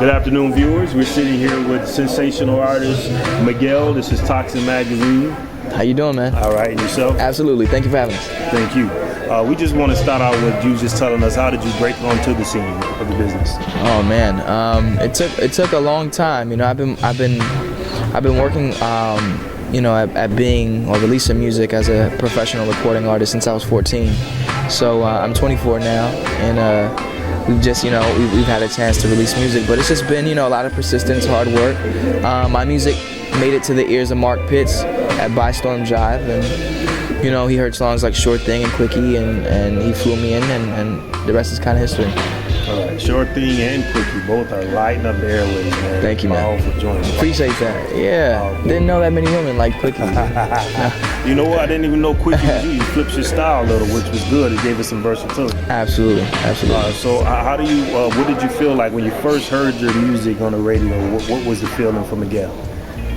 Good afternoon, viewers. We're sitting here with sensational artist Miguel. This is Tocsin Magazine. How you doing, man? All right, and yourself? Absolutely. Thank you for having us. Thank you. We just want to start out with you just telling us, how did you break onto the scene of the business? Oh man, it took a long time. You know, I've been working, at being or releasing music as a professional recording artist since I was 14. So I'm 24 now, and we've just, we've had a chance to release music, but it's just been, a lot of persistence, hard work. My music made it to the ears of Mark Pitts at By Storm Jive, and he heard songs like Sure Thing and Quickie, and he flew me in, and the rest is kind of history. All right, Sure Thing and Quickie both are lighting up the airways, man. Thank you, man. For joining me. Appreciate that. Yeah, didn't know that many women like Quickie. You know what? I didn't even know Quickie was you. You flipped your style a little, which was good. It gave us some versatility. Absolutely. So how do you? What did you feel like when you first heard your music on the radio? What was the feeling for Miguel?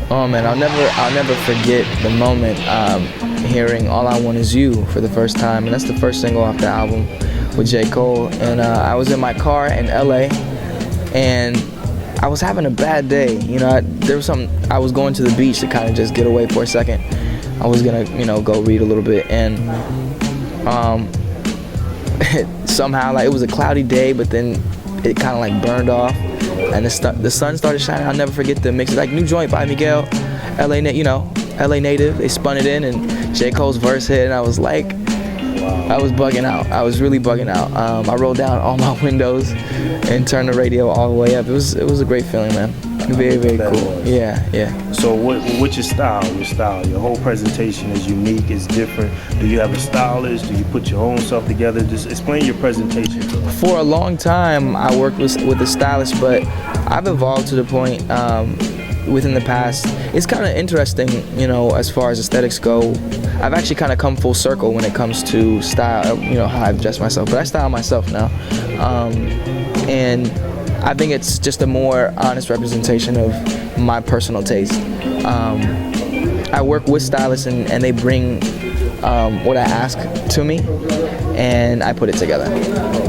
Oh man, I'll never forget the moment hearing "All I Want Is You" for the first time, and that's the first single off the album with J. Cole. And I was in my car in LA, and I was having a bad day. There was something. I was going to the beach to kind of just get away for a second. I was gonna, go read a little bit, and somehow, like, it was a cloudy day, but then it kind of like burned off, and the sun started shining. I'll never forget the mix. Like, new joint by Miguel, LA native. They spun it in, and J. Cole's verse hit, and I was like, wow. I was bugging out. I was really bugging out. I rolled down all my windows and turned the radio all the way up. It was a great feeling, man. Very, very cool. Yeah. So what's your style? Your whole presentation is unique, it's different. Do you have a stylist? Do you put your own stuff together? Just explain your presentation to us. For a long time, I worked with a stylist, but I've evolved to the point within the past. It's kind of interesting, as far as aesthetics go. I've actually kind of come full circle when it comes to style, how I dress myself. But I style myself now. And I think it's just a more honest representation of my personal taste. I work with stylists, and they bring what I ask to me, and I put it together.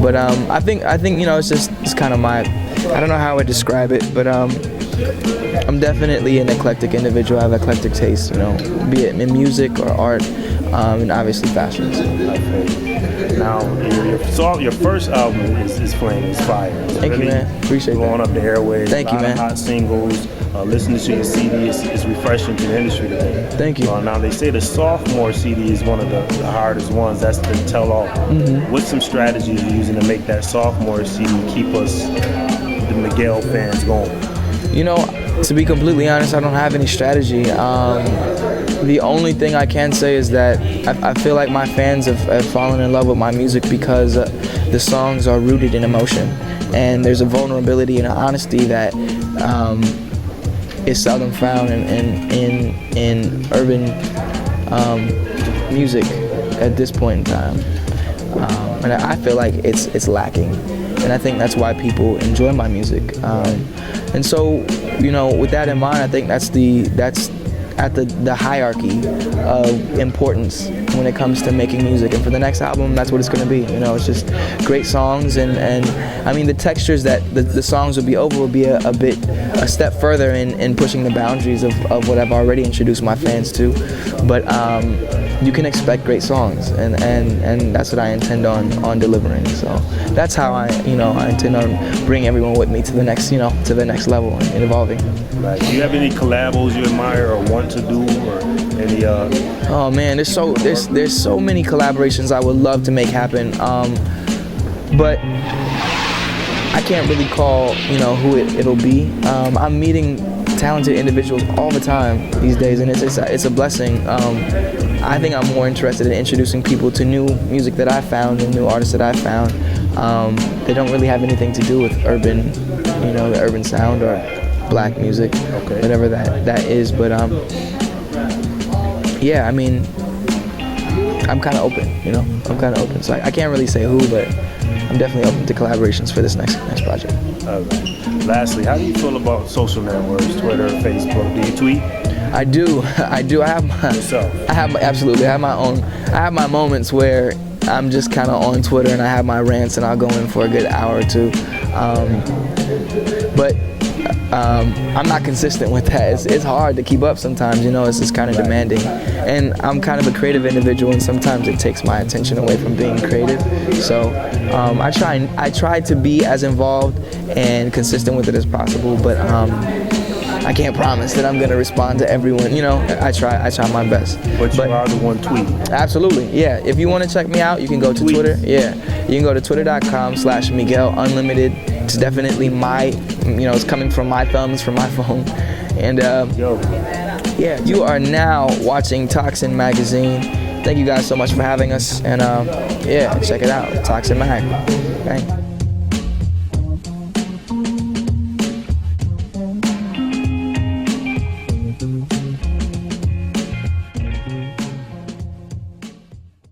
But I think it's kind of my, I don't know how I would describe it, but I'm definitely an eclectic individual. I have eclectic taste, be it in music or art, and obviously fashion. Now, your first album is playing, it's fire. It's Thank you, man. Appreciate blowing that. Up the airways. Thank you, man. Hot singles. Listening to your CD is refreshing to the industry today. Thank you. Now, they say the sophomore CD is one of the hardest ones. That's the tell-all. Mm-hmm. What's some strategies you're using to make that sophomore CD keep us, the Miguel fans, going? To be completely honest, I don't have any strategy. The only thing I can say is that I feel like my fans have fallen in love with my music because the songs are rooted in emotion, and there's a vulnerability and an honesty that is seldom found in urban music at this point in time. And I feel like it's lacking, and I think that's why people enjoy my music. And so, with that in mind, I think that's at the hierarchy of importance when it comes to making music. And for the next album, that's what it's going to be. It's just great songs, and I mean, the textures that the songs will be over will be a step further in pushing the boundaries of what I've already introduced my fans to. But you can expect great songs, and that's what I intend on delivering. So that's how I intend on bringing everyone with me to the next level and evolving. Right. Do you have any collabos you admire or want to do, or any? Oh man, there's so many collaborations I would love to make happen, but I can't really call who it'll be. I'm meeting talented individuals all the time these days, and it's a blessing. I think I'm more interested in introducing people to new music that I found and new artists that I found. They don't really have anything to do with urban, the urban sound or black music, whatever that is. But yeah, I mean, I'm kind of open. I'm kind of open. So I can't really say who, but I'm definitely open to collaborations for this next project. All right. Lastly, how do you feel about social networks, Twitter, Facebook? Do you tweet? I do. I have my. Yourself? Absolutely. I have my own. I have my moments where I'm just kind of on Twitter and I have my rants and I'll go in for a good hour or two. but I'm not consistent with that. It's hard to keep up sometimes, you know. It's just kind of demanding, and I'm kind of a creative individual, and sometimes it takes my attention away from being creative. So I try to be as involved and consistent with it as possible, but I can't promise that I'm gonna respond to everyone. You know, I try my best. But you are the one tweet. Absolutely, yeah. If you want to check me out, you can go to Twitter. Yeah, you can go to twitter.com/Miguel Unlimited. It's definitely it's coming from my thumbs, from my phone. And yeah, you are now watching Tocsin Magazine. Thank you guys so much for having us. And yeah, check it out, Tocsin Mag. Bang.